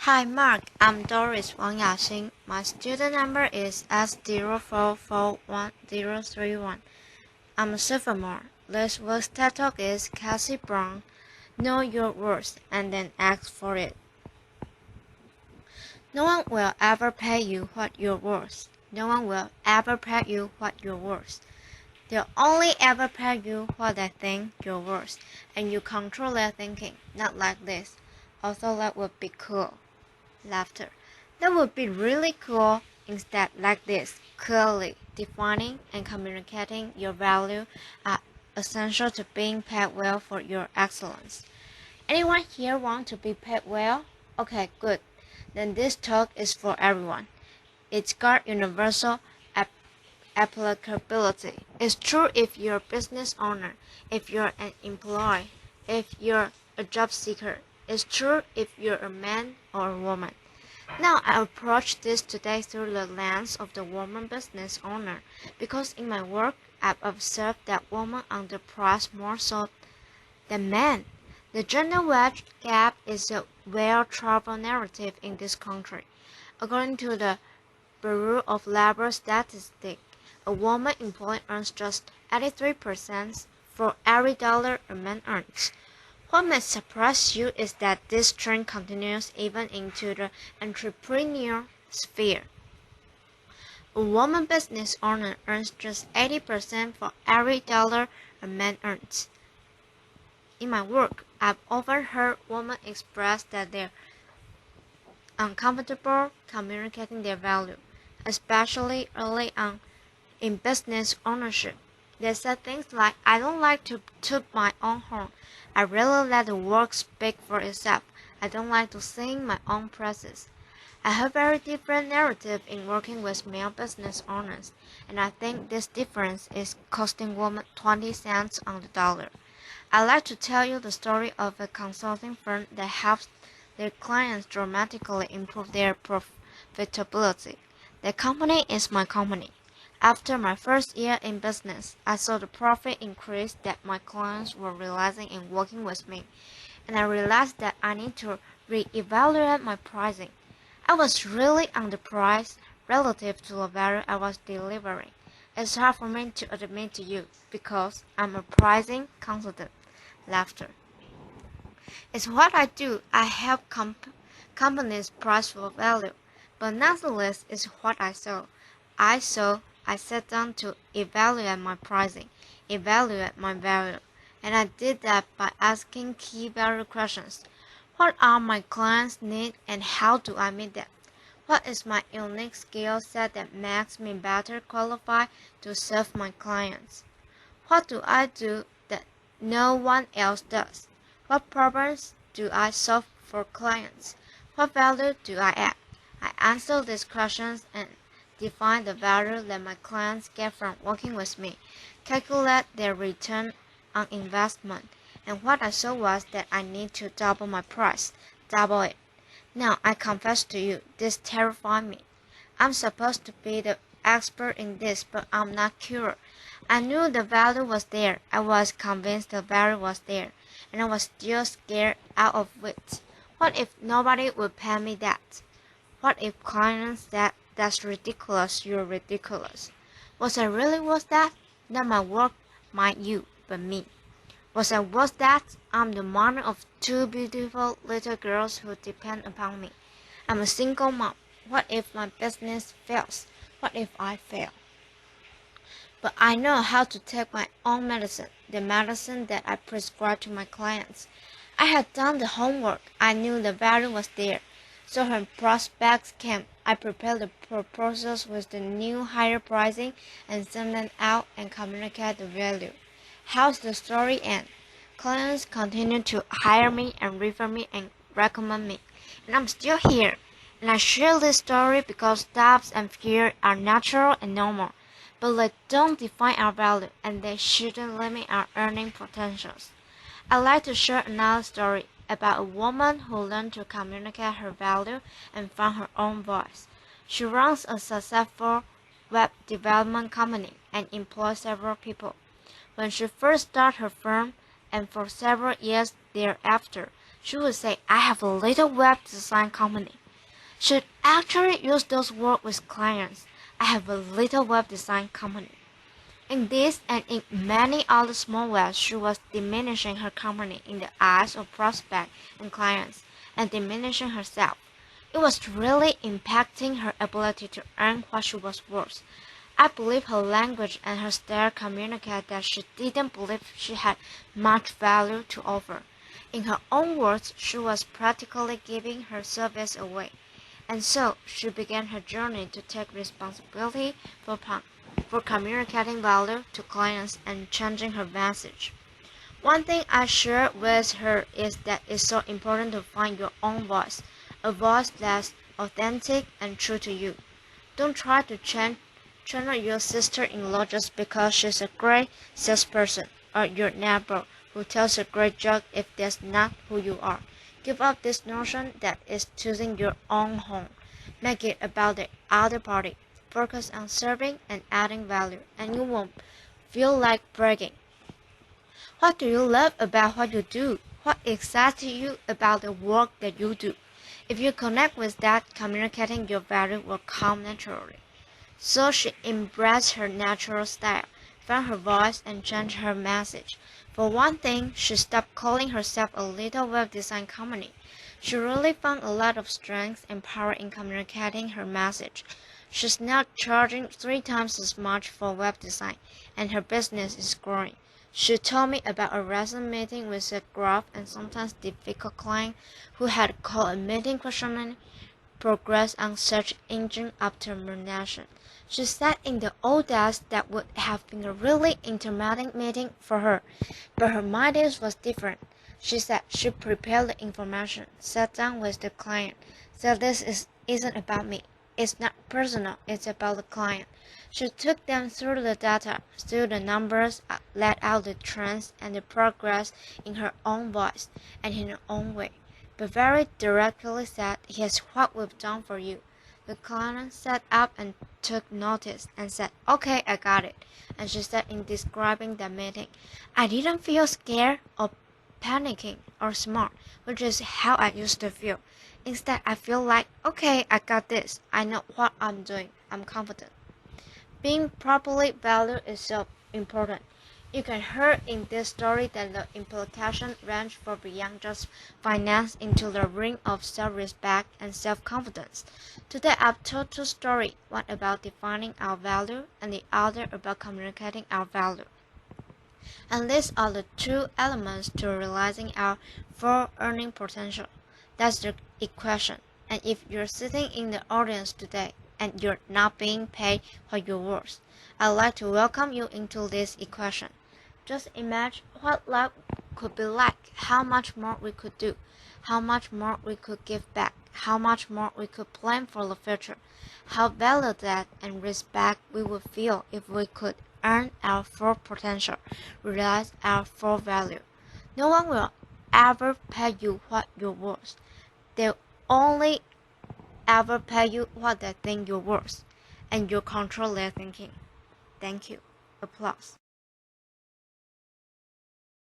Hi Mark, I'm Doris Wang Yaxing. My student number is S04411031. I'm a sophomore. This week's TED Talk is Cassie Brown. Know your worth and then ask for it. No one will ever pay you what you're worth. No one will ever pay you what you're worth. They'll only ever pay you what they think you're worth, and you control their thinking, not like this. Although that would be cool. Laughter. That would be really cool. Instead, like this, clearly defining and communicating your value are essential to being paid well for your excellence. Anyone here want to be paid well? Okay, good. Then this talk is for everyone. It's got universal applicability. It's true if you're a business owner, if you're an employee, if you're a job seeker. It's true if you're a man or a woman. Now I approach this today through the lens of the woman business owner because in my work I've observed that women underprice more so than men. The gender wage gap is a well-traveled narrative in this country. According to the Bureau of Labor Statistics, a woman employed earns just 83% for every dollar a man earns. What may surprise you is that this trend continues even into the entrepreneurial sphere. A woman business owner earns just 80% for every dollar a man earns. In my work, I've often heard women express that they're uncomfortable communicating their value, especially early on in business ownership. They said things like, I don't like to toot my own horn. I really let the work speak for itself. I don't like to sing my own praises. I have a very different narrative in working with male business owners, and I think this difference is costing women 20 cents on the dollar. I'd like to tell you the story of a consulting firm that helps their clients dramatically improve their profitability. The company is my company. After my first year in business, I saw the profit increase that my clients were realizing in working with me, and I realized that I need to reevaluate my pricing. I was really underpriced relative to the value I was delivering. It's hard for me to admit to you because I'm a pricing consultant. Laughter. It's what I do. I help companies price for value, but nonetheless, it's what I sell. I sat down to evaluate my pricing, evaluate my value, and I did that by asking key value questions. What are my clients' needs and how do I meet them? What is my unique skill set that makes me better qualified to serve my clients? What do I do that no one else does? What problems do I solve for clients? What value do I add? I answer these questions and define the value that my clients get from working with me, calculate their return on investment, and what I saw was that I need to double my price, double it. Now I confess to you, this terrified me. I'm supposed to be the expert in this, but I'm not cured. I knew the value was there. I was convinced the value was there, and I was still scared out of it. What if nobody would pay me that? What if clients said, that's ridiculous, you're ridiculous? Was I really worth that? Not my work, mind you, but me. Was I worth that? I'm the mother of two beautiful little girls who depend upon me. I'm a single mom. What if my business fails? What if I fail? But I know how to take my own medicine, the medicine that I prescribe to my clients. I had done the homework. I knew the value was there. So when prospects came, I prepared the proposals with the new higher pricing and sent them out and communicate the value. How's the story end? Clients continue to hire me and refer me and recommend me. And I'm still here. And I share this story because doubts and fear are natural and normal. But they don't define our value and they shouldn't limit our earning potentials. I'd like to share another story about a woman who learned to communicate her value and found her own voice. She runs a successful web development company and employs several people. When she first started her firm and for several years thereafter, She would say, I have a little web design company. She'd actually use those words with clients. I have a little web design company. In this and in many other small ways, she was diminishing her company in the eyes of prospects and clients, and diminishing herself. It was really impacting her ability to earn what she was worth. I believe her language and her style communicated that she didn't believe she had much value to offer. In her own words, she was practically giving her service away. And so she began her journey to take responsibility for communicating value to clients and changing her message. One thing I share with her is that it's so important to find your own voice, a voice that's authentic and true to you. Don't try to channel your sister-in-law just because she's a great salesperson, or your neighbor who tells a great joke if that's not who you are. Give up this notion that it's choosing your own home. Make it about the other party. Focus on serving and adding value, and you won't feel like bragging. What do you love about what you do? What excites you about the work that you do? If you connect with that, communicating your value will come naturally. So she embraced her natural style, found her voice, and changed her message. For one thing, she stopped calling herself a little web design company. She really found a lot of strength and power in communicating her message. She's now charging 3 times as much for web design, and her business is growing. She told me about a recent meeting with a gruff and sometimes difficult client who had called a meeting questioning progress on search engine optimization. She said in the old days that would have been a really intimidating meeting for her, but her mindset was different. She said she prepared the information, sat down with the client, said isn't about me. It's not personal, it's about the client. She took them through the data, through the numbers, laid out the trends and the progress in her own voice and in her own way, but very directly said, here's what we've done for you. The client sat up and took notice and said, okay, I got it. And she said in describing the meeting, I didn't feel scared or panicking or smart, which is how I used to feel. Instead, I feel like, okay, I got this. I know what I'm doing. I'm confident. Being properly valued is so important. You can hear in this story that the implications range far beyond just finance into the realm of self-respect and self-confidence. Today I've told 2 stories, one about defining our value and the other about communicating our value. And these are the 2 elements to realizing our full earning potential. That's the equation. And if you're sitting in the audience today and you're not being paid for your worth, I'd like to welcome you into this equation. Just imagine what life could be like, how much more we could do, how much more we could give back, how much more we could plan for the future, how validated and respect we would feel if we could earn our full potential, realize our full value. No one will ever pay you what you're worth. They'll only ever pay you what they think you're worth, and you control their thinking. Thank you. Applause.